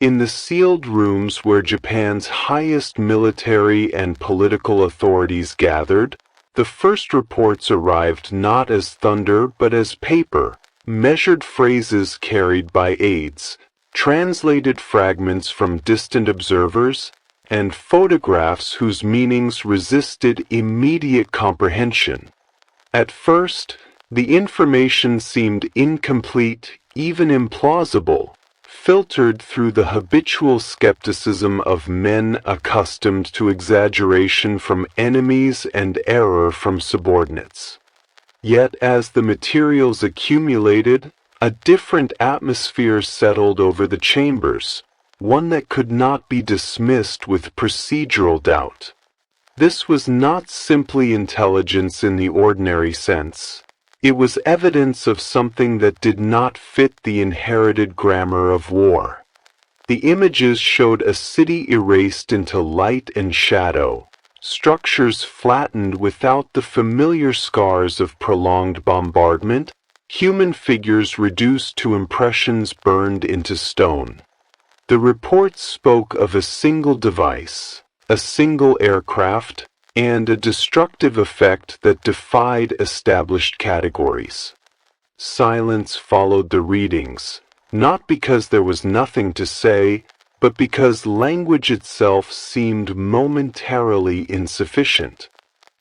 In the sealed rooms where Japan's highest military and political authorities gathered, the first reports arrived not as thunder but as paper, measured phrases carried by aides, translated fragments from distant observers, and photographs whose meanings resisted immediate comprehension. At first, the information seemed incomplete, even implausible, filtered through the habitual skepticism of men accustomed to exaggeration from enemies and error from subordinates. Yet as the materials accumulated, a different atmosphere settled over the chambers, one that could not be dismissed with procedural doubt. This was not simply intelligence in the ordinary sense. It was evidence of something that did not fit the inherited grammar of war. The images showed a city erased into light and shadow, structures flattened without the familiar scars of prolonged bombardment, human figures reduced to impressions burned into stone. The reports spoke of a single device, a single aircraft, and a destructive effect that defied established categories. Silence followed the readings, not because there was nothing to say, but because language itself seemed momentarily insufficient.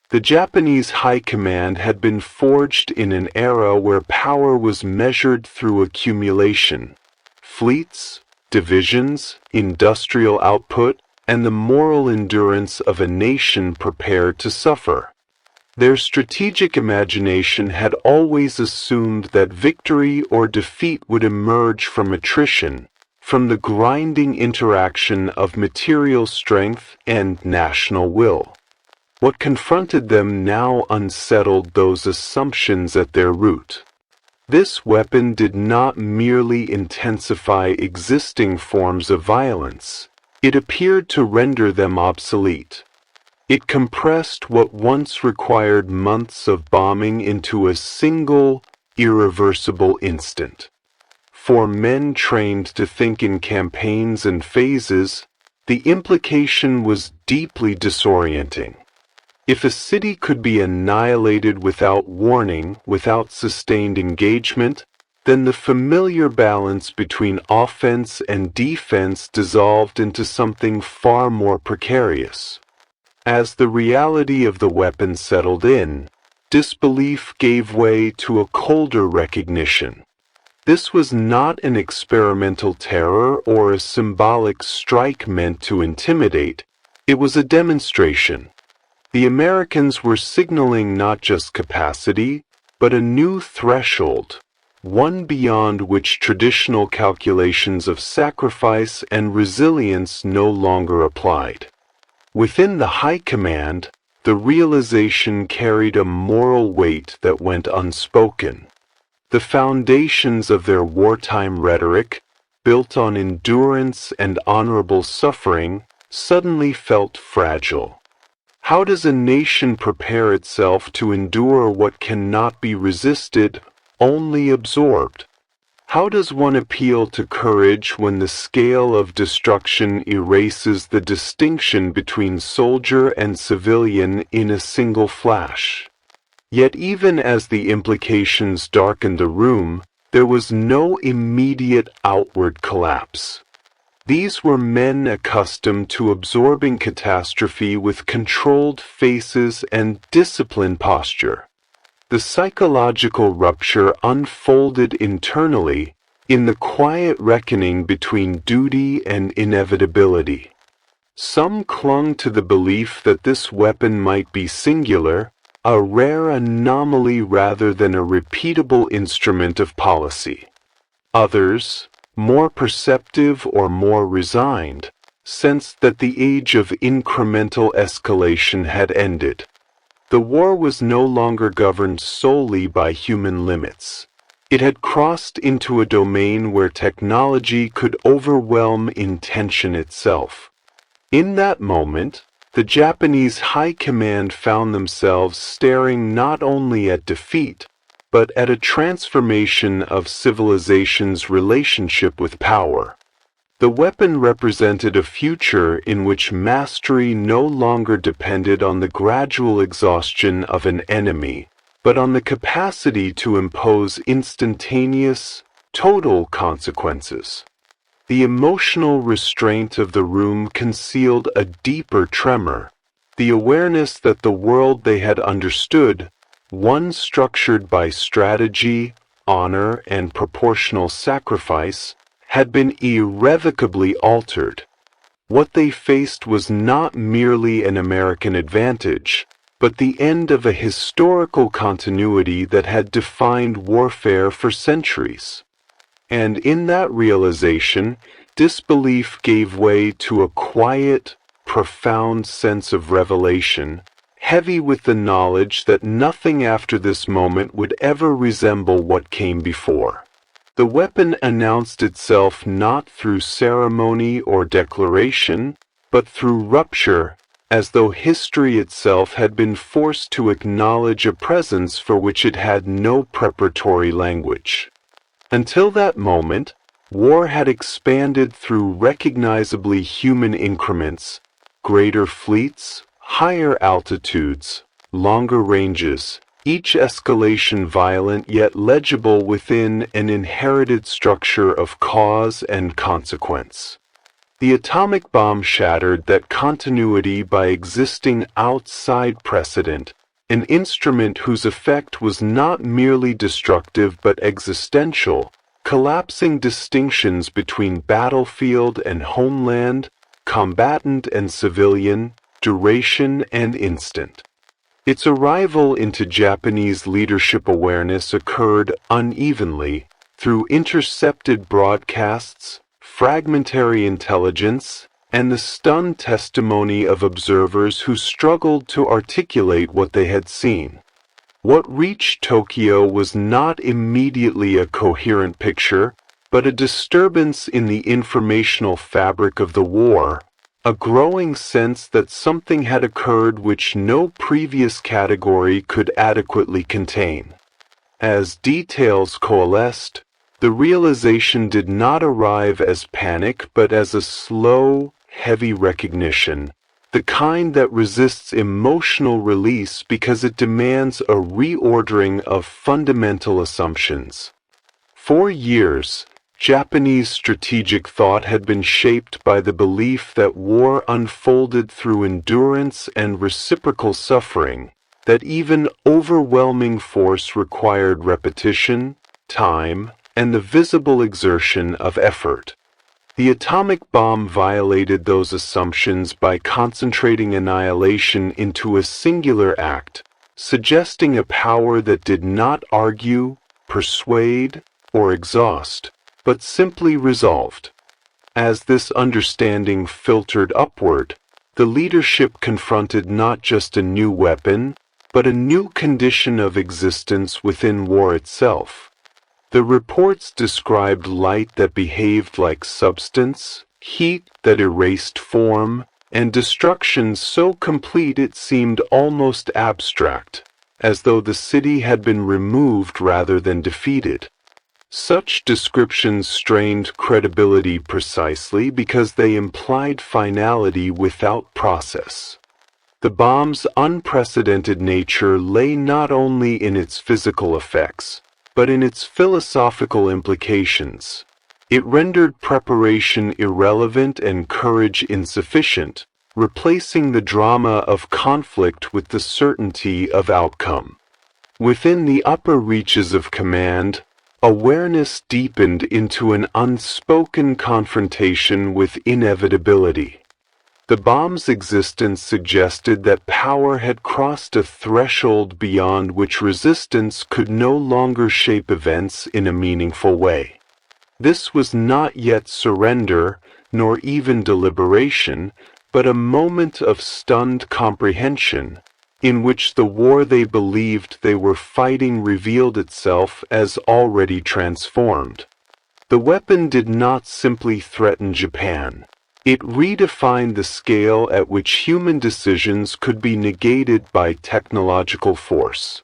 The Japanese High Command had been forged in an era where power was measured through accumulation. Fleets, divisions, industrial output, and the moral endurance of a nation prepared to suffer. Their strategic imagination had always assumed that victory or defeat would emerge from attrition, from the grinding interaction of material strength and national will. What confronted them now unsettled those assumptions at their root. This weapon did not merely intensify existing forms of violence. It appeared to render them obsolete. It compressed what once required months of bombing into a single, irreversible instant. For men trained to think in campaigns and phases, the implication was deeply disorienting. If a city could be annihilated without warning, without sustained engagement, then the familiar balance between offense and defense dissolved into something far more precarious. As the reality of the weapon settled in, disbelief gave way to a colder recognition. This was not an experimental terror or a symbolic strike meant to intimidate. It was a demonstration. The Americans were signaling not just capacity, but a new threshold, one beyond which traditional calculations of sacrifice and resilience no longer applied. Within the High Command, the realization carried a moral weight that went unspoken. The foundations of their wartime rhetoric, built on endurance and honorable suffering, suddenly felt fragile. How does a nation prepare itself to endure what cannot be resisted, only absorbed? How does one appeal to courage when the scale of destruction erases the distinction between soldier and civilian in a single flash? Yet even as the implications darkened the room, there was no immediate outward collapse. These were men accustomed to absorbing catastrophe with controlled faces and disciplined posture. The psychological rupture unfolded internally in the quiet reckoning between duty and inevitability. Some clung to the belief that this weapon might be singular, a rare anomaly rather than a repeatable instrument of policy. Others, more perceptive or more resigned, sensed that the age of incremental escalation had ended. The war was no longer governed solely by human limits. It had crossed into a domain where technology could overwhelm intention itself. In that moment, the Japanese High Command found themselves staring not only at defeat, but at a transformation of civilization's relationship with power. The weapon represented a future in which mastery no longer depended on the gradual exhaustion of an enemy, but on the capacity to impose instantaneous, total consequences. The emotional restraint of the room concealed a deeper tremor, the awareness that the world they had understood, one structured by strategy, honor, and proportional sacrifice, had been irrevocably altered. What they faced was not merely an American advantage, but the end of a historical continuity that had defined warfare for centuries. And in that realization, disbelief gave way to a quiet, profound sense of revelation, heavy with the knowledge that nothing after this moment would ever resemble what came before. The weapon announced itself not through ceremony or declaration, but through rupture, as though history itself had been forced to acknowledge a presence for which it had no preparatory language. Until that moment, war had expanded through recognizably human increments, greater fleets, higher altitudes, longer ranges, each escalation violent yet legible within an inherited structure of cause and consequence. The atomic bomb shattered that continuity by existing outside precedent, an instrument whose effect was not merely destructive but existential, collapsing distinctions between battlefield and homeland, combatant and civilian, duration and instant. Its arrival into Japanese leadership awareness occurred unevenly through intercepted broadcasts, fragmentary intelligence, and the stunned testimony of observers who struggled to articulate what they had seen. What reached Tokyo was not immediately a coherent picture, but a disturbance in the informational fabric of the war, a growing sense that something had occurred which no previous category could adequately contain. As details coalesced, the realization did not arrive as panic but as a slow, heavy recognition, the kind that resists emotional release because it demands a reordering of fundamental assumptions. For years, Japanese strategic thought had been shaped by the belief that war unfolded through endurance and reciprocal suffering, that even overwhelming force required repetition, time, and the visible exertion of effort. The atomic bomb violated those assumptions by concentrating annihilation into a singular act, suggesting a power that did not argue, persuade, or exhaust, but simply resolved. As this understanding filtered upward, the leadership confronted not just a new weapon, but a new condition of existence within war itself. The reports described light that behaved like substance, heat that erased form, and destruction so complete it seemed almost abstract, as though the city had been removed rather than defeated. Such descriptions strained credibility precisely because they implied finality without process. The bomb's unprecedented nature lay not only in its physical effects, but in its philosophical implications. It rendered preparation irrelevant and courage insufficient, replacing the drama of conflict with the certainty of outcome. Within the upper reaches of command, awareness deepened into an unspoken confrontation with inevitability. The bomb's existence suggested that power had crossed a threshold beyond which resistance could no longer shape events in a meaningful way. This was not yet surrender, nor even deliberation, but a moment of stunned comprehension, in which the war they believed they were fighting revealed itself as already transformed. The weapon did not simply threaten Japan. It redefined the scale at which human decisions could be negated by technological force.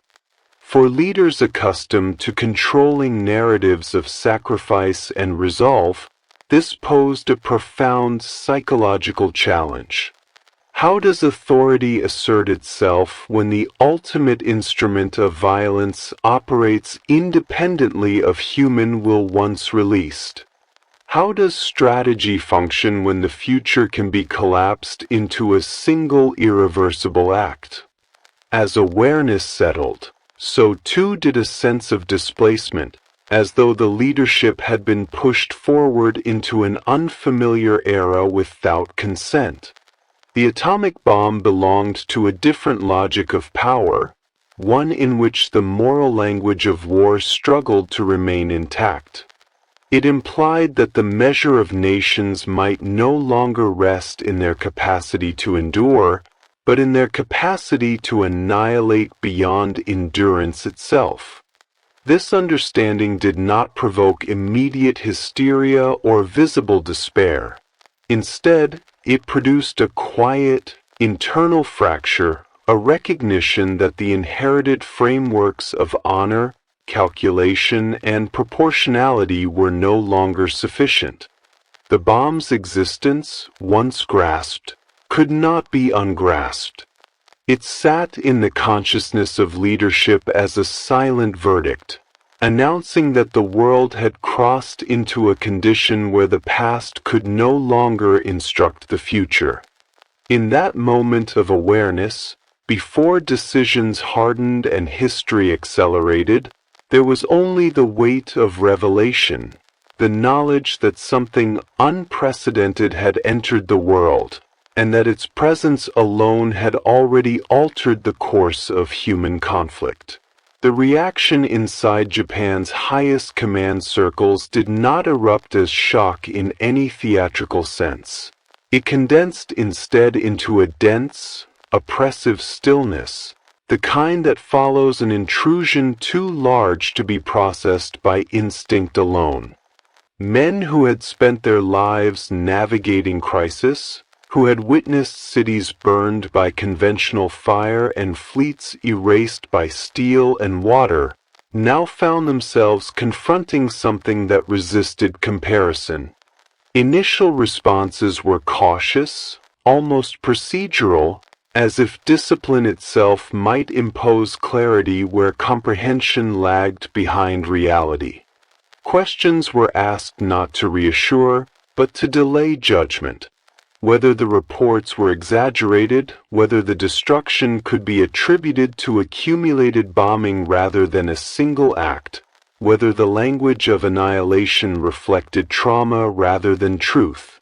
For leaders accustomed to controlling narratives of sacrifice and resolve, This posed a profound psychological challenge. How does authority assert itself when the ultimate instrument of violence operates independently of human will once released? How does strategy function when the future can be collapsed into a single irreversible act? As awareness settled, so too did a sense of displacement, as though the leadership had been pushed forward into an unfamiliar era without consent. The atomic bomb belonged to a different logic of power, one in which the moral language of war struggled to remain intact. It implied that the measure of nations might no longer rest in their capacity to endure, but in their capacity to annihilate beyond endurance itself. This understanding did not provoke immediate hysteria or visible despair. Instead, it produced a quiet, internal fracture, a recognition that the inherited frameworks of honor, calculation, and proportionality were no longer sufficient. The bomb's existence, once grasped, could not be ungrasped. It sat in the consciousness of leadership as a silent verdict, announcing that the world had crossed into a condition where the past could no longer instruct the future. In that moment of awareness, before decisions hardened and history accelerated, there was only the weight of revelation, the knowledge that something unprecedented had entered the world, and that its presence alone had already altered the course of human conflict. The reaction inside Japan's highest command circles did not erupt as shock in any theatrical sense. It condensed instead into a dense, oppressive stillness, the kind that follows an intrusion too large to be processed by instinct alone. Men who had spent their lives navigating crisis, who had witnessed cities burned by conventional fire and fleets erased by steel and water, now found themselves confronting something that resisted comparison. Initial responses were cautious, almost procedural, as if discipline itself might impose clarity where comprehension lagged behind reality. Questions were asked not to reassure, but to delay judgment. Whether the reports were exaggerated, whether the destruction could be attributed to accumulated bombing rather than a single act, whether the language of annihilation reflected trauma rather than truth.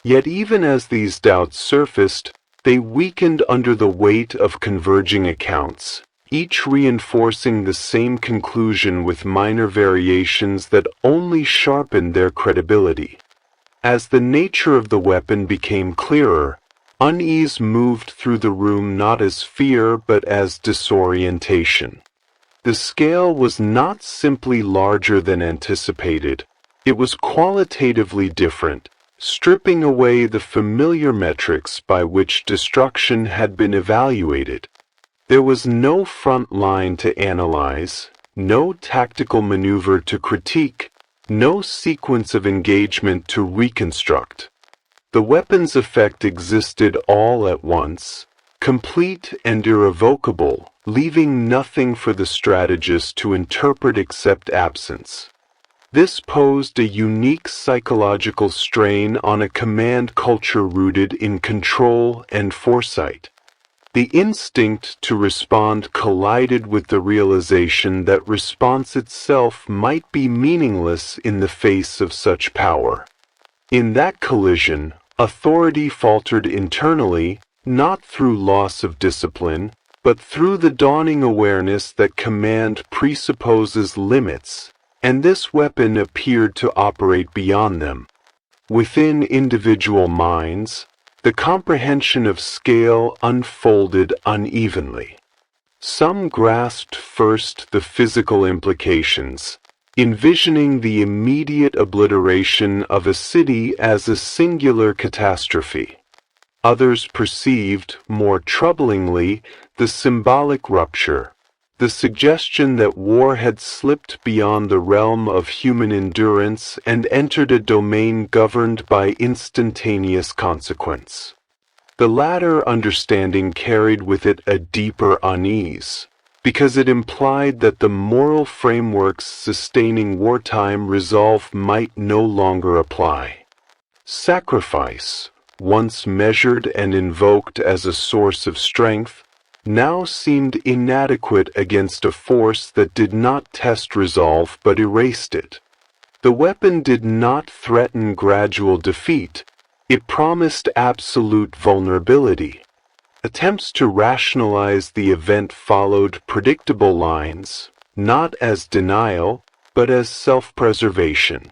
Yet even as these doubts surfaced, they weakened under the weight of converging accounts, each reinforcing the same conclusion with minor variations that only sharpened their credibility. As the nature of the weapon became clearer, unease moved through the room not as fear but as disorientation. The scale was not simply larger than anticipated, it was qualitatively different, stripping away the familiar metrics by which destruction had been evaluated. There was no front line to analyze, no tactical maneuver to critique, no sequence of engagement to reconstruct. The weapon's effect existed all at once, complete and irrevocable, leaving nothing for the strategist to interpret except absence. This posed a unique psychological strain on a command culture rooted in control and foresight. The instinct to respond collided with the realization that response itself might be meaningless in the face of such power. In that collision, authority faltered internally, not through loss of discipline, but through the dawning awareness that command presupposes limits, and this weapon appeared to operate beyond them. Within individual minds, the comprehension of scale unfolded unevenly. Some grasped first the physical implications, envisioning the immediate obliteration of a city as a singular catastrophe. Others perceived, more troublingly, the symbolic rupture, the suggestion that war had slipped beyond the realm of human endurance and entered a domain governed by instantaneous consequence. The latter understanding carried with it a deeper unease, because it implied that the moral frameworks sustaining wartime resolve might no longer apply. Sacrifice, once measured and invoked as a source of strength, now seemed inadequate against a force that did not test resolve but erased it. The weapon did not threaten gradual defeat, it promised absolute vulnerability. Attempts to rationalize the event followed predictable lines, not as denial, but as self-preservation.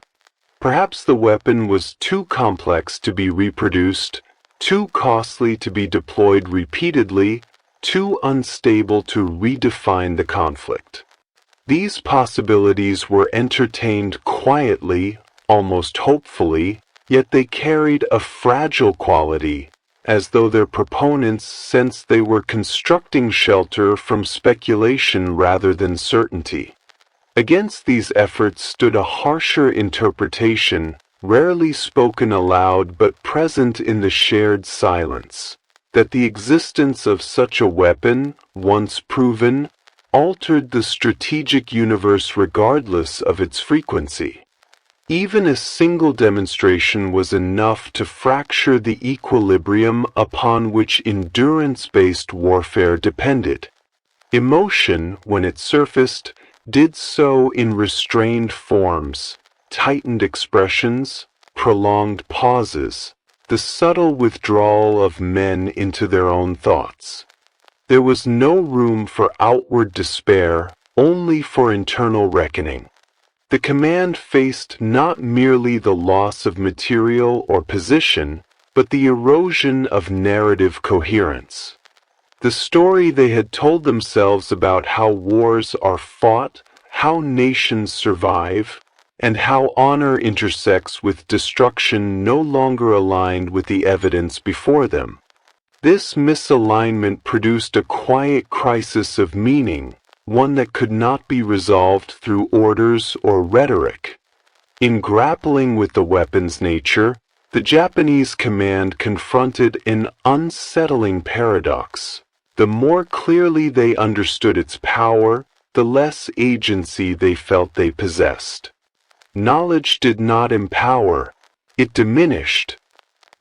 Perhaps the weapon was too complex to be reproduced, too costly to be deployed repeatedly, too unstable to redefine the conflict. These possibilities were entertained quietly, almost hopefully, yet they carried a fragile quality, as though their proponents sensed they were constructing shelter from speculation rather than certainty. Against these efforts stood a harsher interpretation, rarely spoken aloud but present in the shared silence, that the existence of such a weapon, once proven, altered the strategic universe regardless of its frequency. Even a single demonstration was enough to fracture the equilibrium upon which endurance-based warfare depended. Emotion, when it surfaced, did so in restrained forms, tightened expressions, prolonged pauses, the subtle withdrawal of men into their own thoughts. There was no room for outward despair, only for internal reckoning. The command faced not merely the loss of material or position, but the erosion of narrative coherence. The story they had told themselves about how wars are fought, how nations survive, and how honor intersects with destruction no longer aligned with the evidence before them. This misalignment produced a quiet crisis of meaning, one that could not be resolved through orders or rhetoric. In grappling with the weapon's nature, the Japanese command confronted an unsettling paradox. The more clearly they understood its power, the less agency they felt they possessed. Knowledge did not empower, it diminished.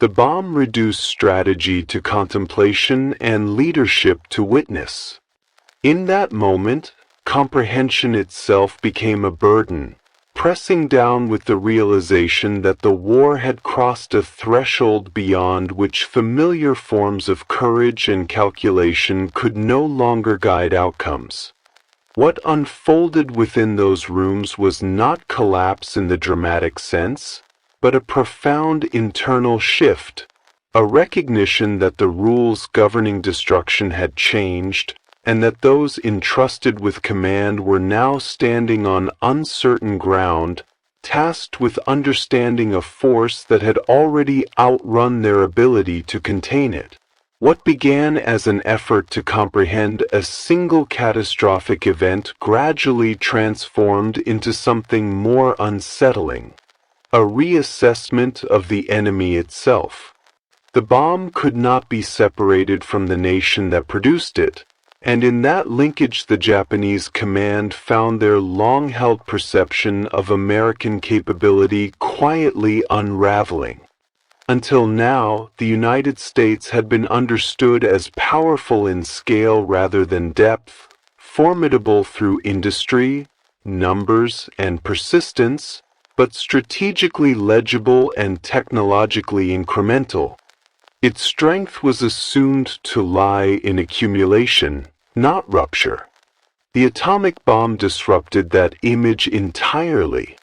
The bomb reduced strategy to contemplation and leadership to witness. In that moment, comprehension itself became a burden, pressing down with the realization that the war had crossed a threshold beyond which familiar forms of courage and calculation could no longer guide outcomes. What unfolded within those rooms was not collapse in the dramatic sense, but a profound internal shift, a recognition that the rules governing destruction had changed, and that those entrusted with command were now standing on uncertain ground, tasked with understanding a force that had already outrun their ability to contain it. What began as an effort to comprehend a single catastrophic event gradually transformed into something more unsettling, a reassessment of the enemy itself. The bomb could not be separated from the nation that produced it, and in that linkage the Japanese command found their long-held perception of American capability quietly unraveling. Until now, the United States had been understood as powerful in scale rather than depth, formidable through industry, numbers, and persistence, but strategically legible and technologically incremental. Its strength was assumed to lie in accumulation, not rupture. The atomic bomb disrupted that image entirely.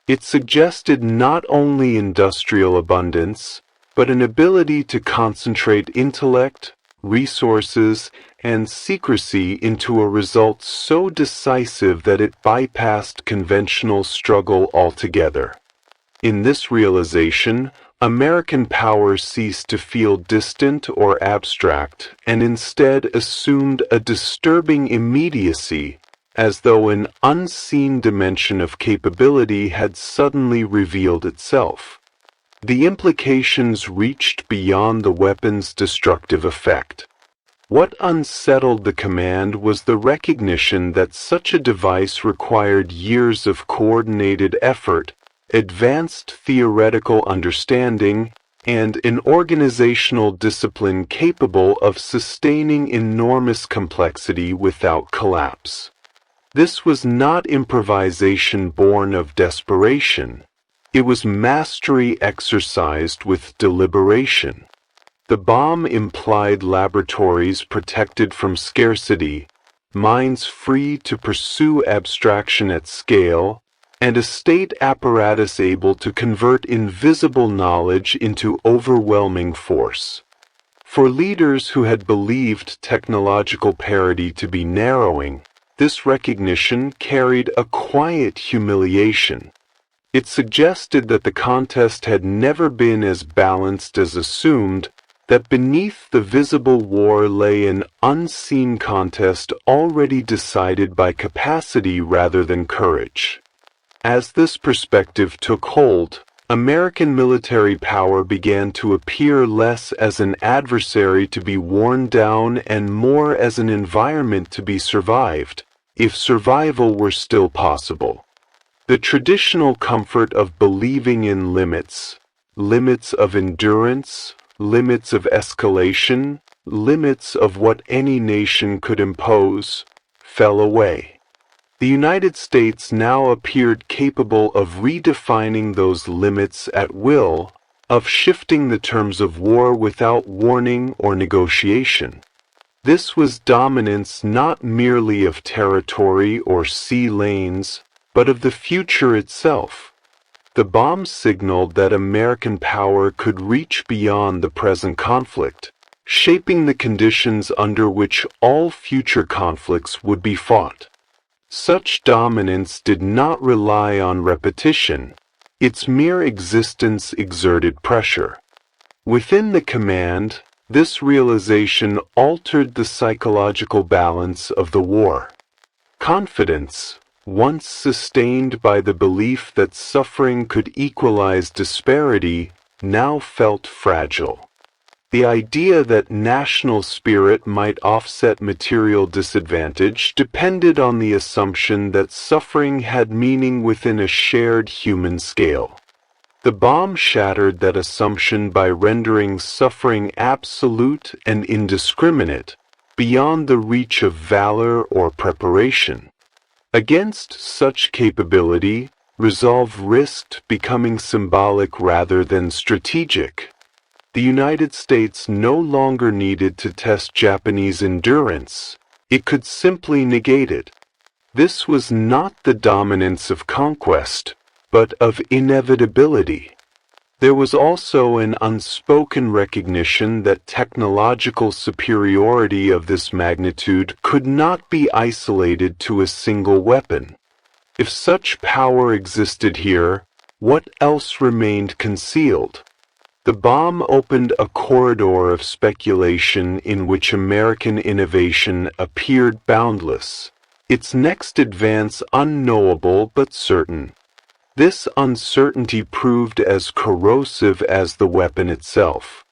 It suggested not only industrial abundance, but an ability to concentrate intellect, resources, and secrecy into a result so decisive that it bypassed conventional struggle altogether. In this realization, American power ceased to feel distant or abstract and instead assumed a disturbing immediacy, as though an unseen dimension of capability had suddenly revealed itself. The implications reached beyond the weapon's destructive effect. What unsettled the command was the recognition that such a device required years of coordinated effort, advanced theoretical understanding, and an organizational discipline capable of sustaining enormous complexity without collapse. This was not improvisation born of desperation. It was mastery exercised with deliberation. The bomb implied laboratories protected from scarcity, minds free to pursue abstraction at scale, and a state apparatus able to convert invisible knowledge into overwhelming force. For leaders who had believed technological parity to be narrowing, this recognition carried a quiet humiliation. It suggested that the contest had never been as balanced as assumed, that beneath the visible war lay an unseen contest already decided by capacity rather than courage. As this perspective took hold, American military power began to appear less as an adversary to be worn down and more as an environment to be survived, if survival were still possible. The traditional comfort of believing in limits, limits of endurance, limits of escalation, limits of what any nation could impose, fell away. The United States now appeared capable of redefining those limits at will, of shifting the terms of war without warning or negotiation. This was dominance not merely of territory or sea lanes, but of the future itself. The bomb signaled that American power could reach beyond the present conflict, shaping the conditions under which all future conflicts would be fought. Such dominance did not rely on repetition. Its mere existence exerted pressure. Within the command, this realization altered the psychological balance of the war. Confidence, once sustained by the belief that suffering could equalize disparity, now felt fragile. The idea that national spirit might offset material disadvantage depended on the assumption that suffering had meaning within a shared human scale. The bomb shattered that assumption by rendering suffering absolute and indiscriminate, beyond the reach of valor or preparation. Against such capability, resolve risked becoming symbolic rather than strategic. The United States no longer needed to test Japanese endurance. It could simply negate it. This was not the dominance of conquest, but of inevitability. There was also an unspoken recognition that technological superiority of this magnitude could not be isolated to a single weapon. If such power existed here, what else remained concealed? The bomb opened a corridor of speculation in which American innovation appeared boundless, its next advance unknowable but certain. This uncertainty proved as corrosive as the weapon itself.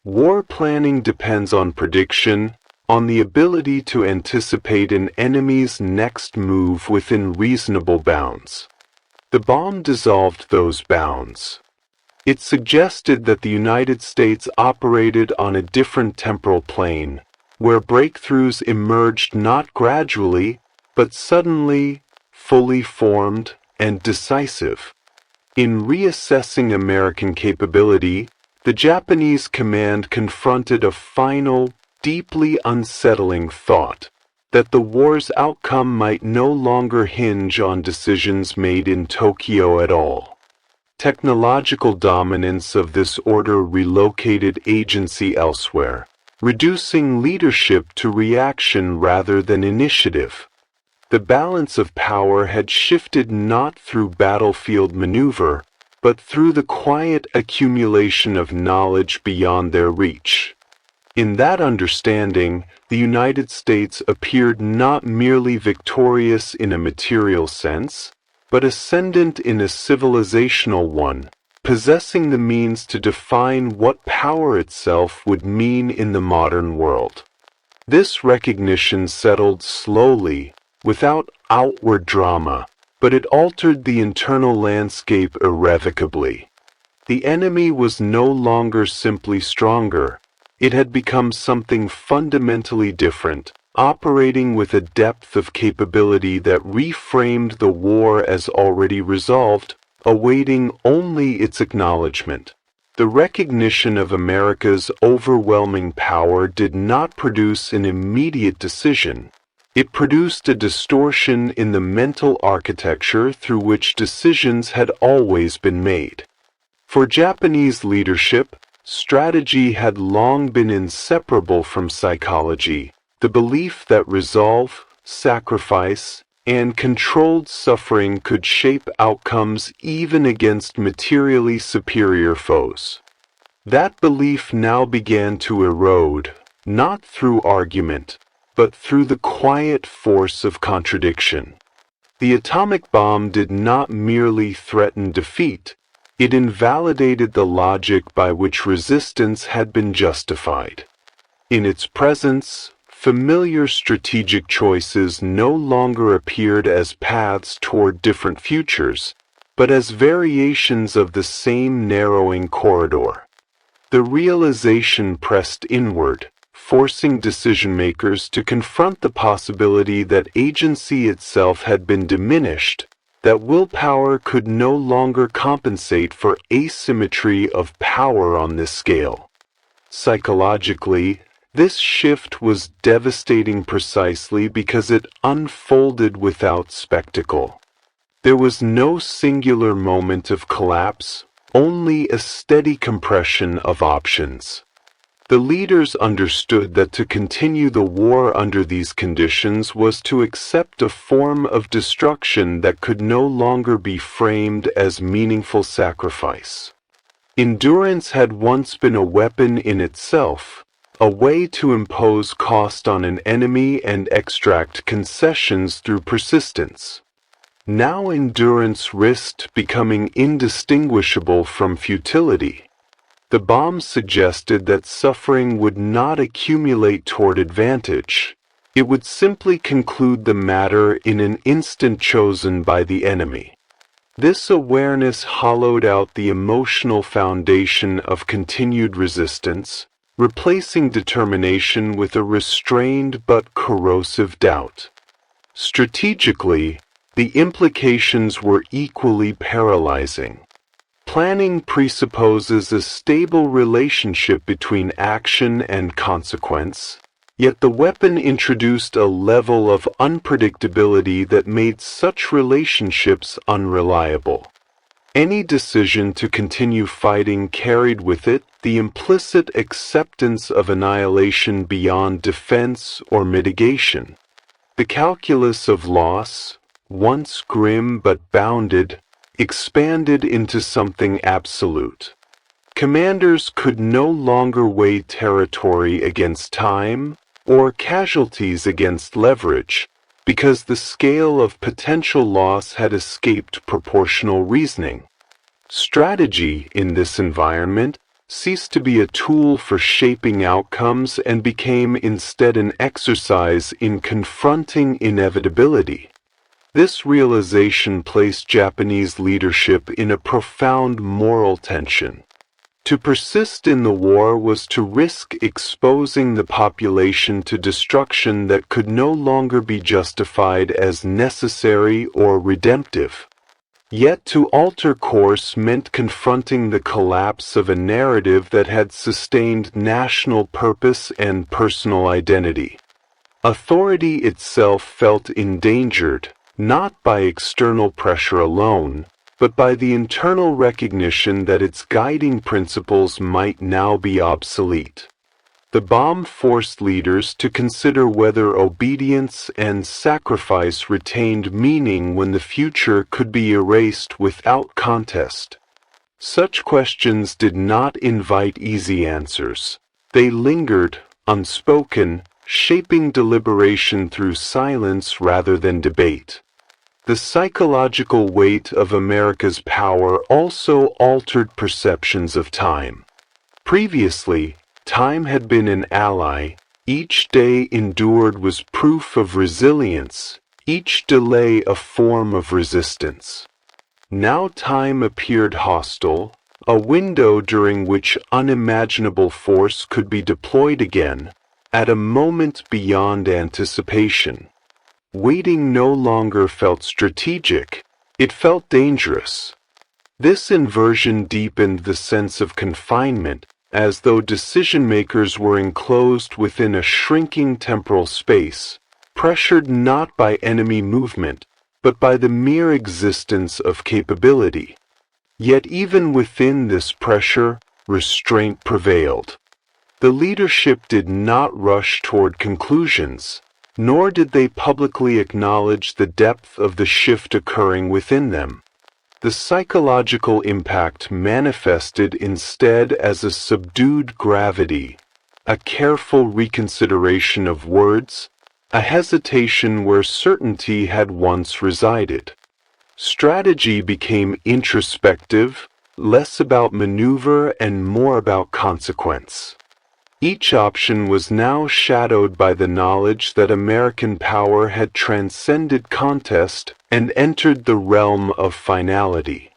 War planning depends on prediction, on the ability to anticipate an enemy's next move within reasonable bounds. The bomb dissolved those bounds. It suggested that the United States operated on a different temporal plane, where breakthroughs emerged not gradually, but suddenly, fully formed, and decisive. In reassessing American capability, the Japanese command confronted a final, deeply unsettling thought, that the war's outcome might no longer hinge on decisions made in Tokyo at all. Technological dominance of this order relocated agency elsewhere, reducing leadership to reaction rather than initiative. The balance of power had shifted not through battlefield maneuver, but through the quiet accumulation of knowledge beyond their reach. In that understanding, the United States appeared not merely victorious in a material sense, but ascendant in a civilizational one, possessing the means to define what power itself would mean in the modern world. This recognition settled slowly, without outward drama, but it altered the internal landscape irrevocably. The enemy was no longer simply stronger. It had become something fundamentally different, operating with a depth of capability that reframed the war as already resolved, awaiting only its acknowledgement. The recognition of America's overwhelming power did not produce an immediate decision. It produced a distortion in the mental architecture through which decisions had always been made. For Japanese leadership, strategy had long been inseparable from psychology, the belief that resolve, sacrifice, and controlled suffering could shape outcomes even against materially superior foes. That belief now began to erode, not through argument, but through the quiet force of contradiction. The atomic bomb did not merely threaten defeat, it invalidated the logic by which resistance had been justified. In its presence, familiar strategic choices no longer appeared as paths toward different futures, but as variations of the same narrowing corridor. The realization pressed inward, forcing decision-makers to confront the possibility that agency itself had been diminished, that willpower could no longer compensate for asymmetry of power on this scale. Psychologically, this shift was devastating precisely because it unfolded without spectacle. There was no singular moment of collapse, only a steady compression of options. The leaders understood that to continue the war under these conditions was to accept a form of destruction that could no longer be framed as meaningful sacrifice. Endurance had once been a weapon in itself, a way to impose cost on an enemy and extract concessions through persistence. Now endurance risked becoming indistinguishable from futility. The bomb suggested that suffering would not accumulate toward advantage. It would simply conclude the matter in an instant chosen by the enemy. This awareness hollowed out the emotional foundation of continued resistance, replacing determination with a restrained but corrosive doubt. Strategically, the implications were equally paralyzing. Planning presupposes a stable relationship between action and consequence, yet the weapon introduced a level of unpredictability that made such relationships unreliable. Any decision to continue fighting carried with it the implicit acceptance of annihilation beyond defense or mitigation. The calculus of loss, once grim but bounded, expanded into something absolute. Commanders could no longer weigh territory against time or casualties against leverage, because the scale of potential loss had escaped proportional reasoning. Strategy, in this environment, ceased to be a tool for shaping outcomes and became instead an exercise in confronting inevitability. This realization placed Japanese leadership in a profound moral tension. To persist in the war was to risk exposing the population to destruction that could no longer be justified as necessary or redemptive. Yet to alter course meant confronting the collapse of a narrative that had sustained national purpose and personal identity. Authority itself felt endangered, not by external pressure alone, but by the internal recognition that its guiding principles might now be obsolete. The bomb forced leaders to consider whether obedience and sacrifice retained meaning when the future could be erased without contest. Such questions did not invite easy answers. They lingered, unspoken, shaping deliberation through silence rather than debate. The psychological weight of America's power also altered perceptions of time. Previously, time had been an ally. Each day endured was proof of resilience, each delay a form of resistance. Now time appeared hostile, a window during which unimaginable force could be deployed again, at a moment beyond anticipation. Waiting no longer felt strategic, it felt dangerous. This inversion deepened the sense of confinement, as though decision-makers were enclosed within a shrinking temporal space, pressured not by enemy movement, but by the mere existence of capability. Yet even within this pressure, restraint prevailed. The leadership did not rush toward conclusions, nor did they publicly acknowledge the depth of the shift occurring within them. The psychological impact manifested instead as a subdued gravity, a careful reconsideration of words, a hesitation where certainty had once resided. Strategy became introspective, less about maneuver and more about consequence. Each option was now shadowed by the knowledge that American power had transcended contest and entered the realm of finality.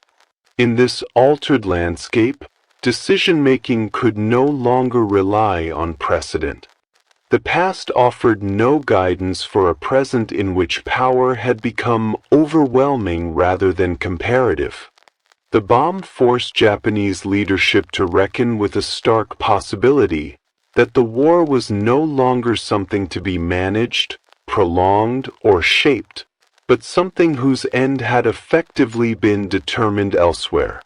In this altered landscape, decision-making could no longer rely on precedent. The past offered no guidance for a present in which power had become overwhelming rather than comparative. The bomb forced Japanese leadership to reckon with a stark possibility that the war was no longer something to be managed, prolonged, or shaped, but something whose end had effectively been determined elsewhere.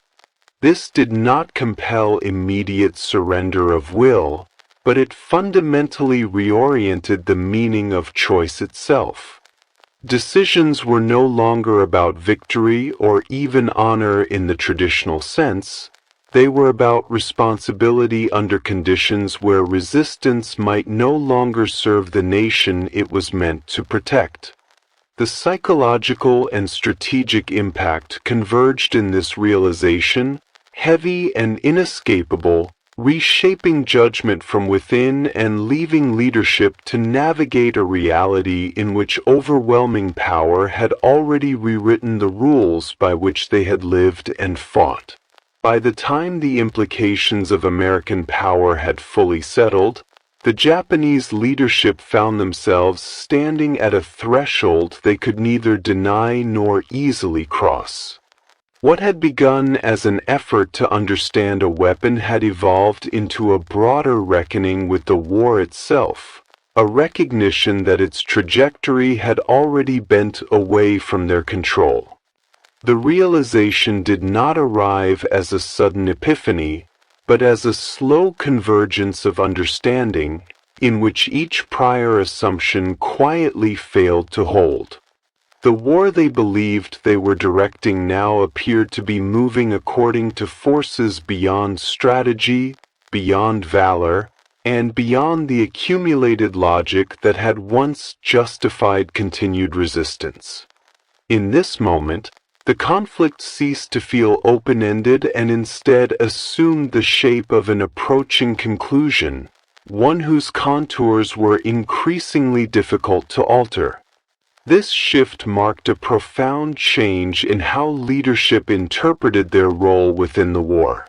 This did not compel immediate surrender of will, but it fundamentally reoriented the meaning of choice itself. Decisions were no longer about victory or even honor in the traditional sense. They were about responsibility under conditions where resistance might no longer serve the nation it was meant to protect. The psychological and strategic impact converged in this realization, heavy and inescapable, reshaping judgment from within and leaving leadership to navigate a reality in which overwhelming power had already rewritten the rules by which they had lived and fought. By the time the implications of American power had fully settled, the Japanese leadership found themselves standing at a threshold they could neither deny nor easily cross. What had begun as an effort to understand a weapon had evolved into a broader reckoning with the war itself, a recognition that its trajectory had already bent away from their control. The realization did not arrive as a sudden epiphany, but as a slow convergence of understanding, in which each prior assumption quietly failed to hold. The war they believed they were directing now appeared to be moving according to forces beyond strategy, beyond valor, and beyond the accumulated logic that had once justified continued resistance. In this moment, the conflict ceased to feel open-ended and instead assumed the shape of an approaching conclusion, one whose contours were increasingly difficult to alter. This shift marked a profound change in how leadership interpreted their role within the war.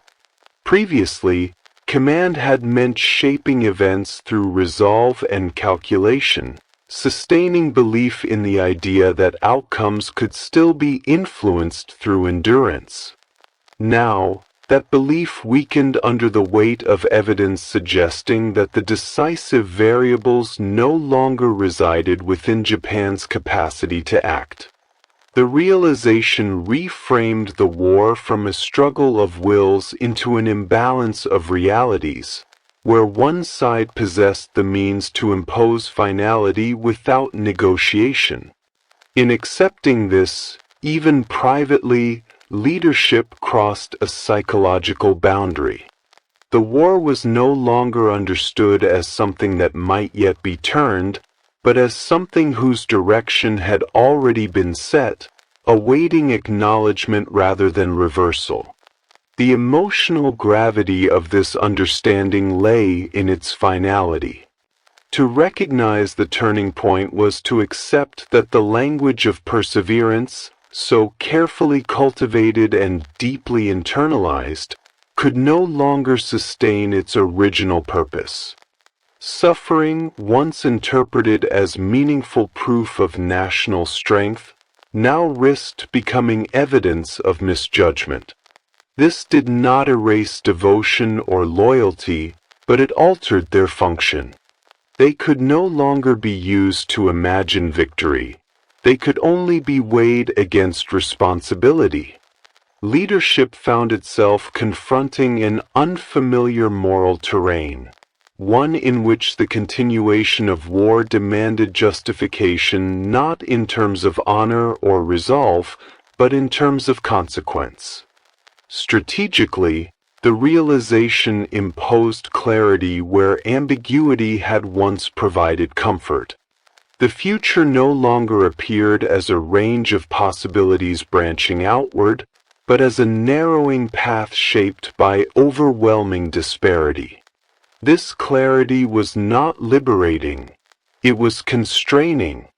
Previously, command had meant shaping events through resolve and calculation, sustaining belief in the idea that outcomes could still be influenced through endurance. Now, that belief weakened under the weight of evidence suggesting that the decisive variables no longer resided within Japan's capacity to act. The realization reframed the war from a struggle of wills into an imbalance of realities, where one side possessed the means to impose finality without negotiation. In accepting this, even privately, leadership crossed a psychological boundary. The war was no longer understood as something that might yet be turned, but as something whose direction had already been set, awaiting acknowledgement rather than reversal. The emotional gravity of this understanding lay in its finality. To recognize the turning point was to accept that the language of perseverance, so carefully cultivated and deeply internalized, could no longer sustain its original purpose. Suffering, once interpreted as meaningful proof of national strength, now risked becoming evidence of misjudgment. This did not erase devotion or loyalty, but it altered their function. They could no longer be used to imagine victory. They could only be weighed against responsibility. Leadership found itself confronting an unfamiliar moral terrain, one in which the continuation of war demanded justification not in terms of honor or resolve, but in terms of consequence. Strategically, the realization imposed clarity where ambiguity had once provided comfort. The future no longer appeared as a range of possibilities branching outward, but as a narrowing path shaped by overwhelming disparity. This clarity was not liberating, it was constraining.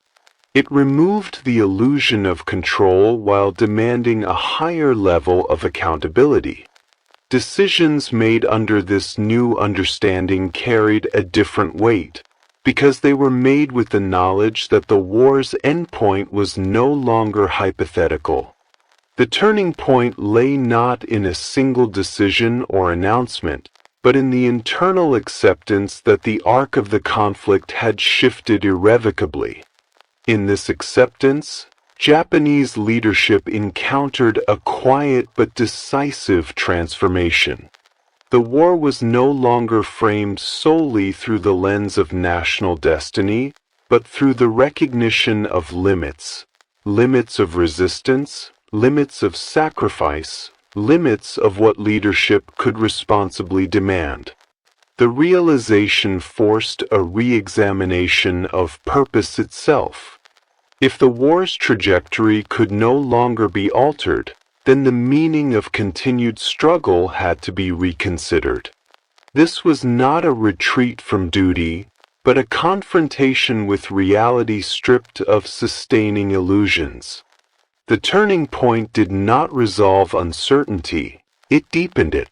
It removed the illusion of control while demanding a higher level of accountability. Decisions made under this new understanding carried a different weight, because they were made with the knowledge that the war's endpoint was no longer hypothetical. The turning point lay not in a single decision or announcement, but in the internal acceptance that the arc of the conflict had shifted irrevocably. In this acceptance, Japanese leadership encountered a quiet but decisive transformation. The war was no longer framed solely through the lens of national destiny, but through the recognition of limits, limits of resistance, limits of sacrifice, limits of what leadership could responsibly demand. The realization forced a re-examination of purpose itself. If the war's trajectory could no longer be altered, then the meaning of continued struggle had to be reconsidered. This was not a retreat from duty, but a confrontation with reality stripped of sustaining illusions. The turning point did not resolve uncertainty, it deepened it.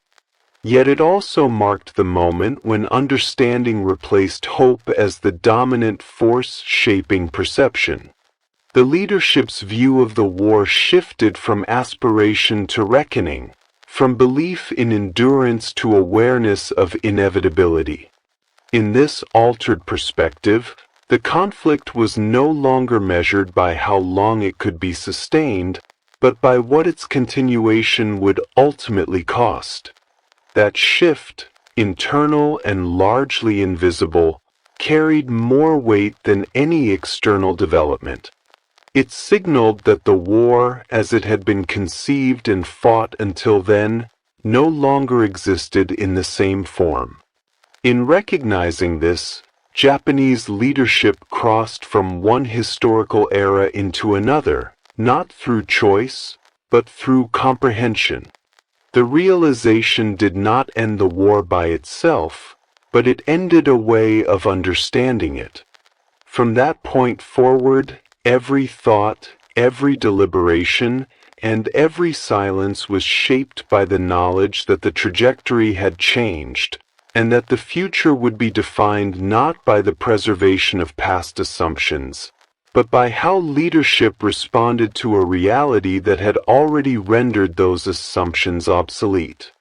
Yet it also marked the moment when understanding replaced hope as the dominant force shaping perception. The leadership's view of the war shifted from aspiration to reckoning, from belief in endurance to awareness of inevitability. In this altered perspective, the conflict was no longer measured by how long it could be sustained, but by what its continuation would ultimately cost. That shift, internal and largely invisible, carried more weight than any external development. It signaled that the war, as it had been conceived and fought until then, no longer existed in the same form. In recognizing this, Japanese leadership crossed from one historical era into another, not through choice, but through comprehension. The realization did not end the war by itself, but it ended a way of understanding it. From that point forward, every thought, every deliberation, and every silence was shaped by the knowledge that the trajectory had changed, and that the future would be defined not by the preservation of past assumptions, but by how leadership responded to a reality that had already rendered those assumptions obsolete.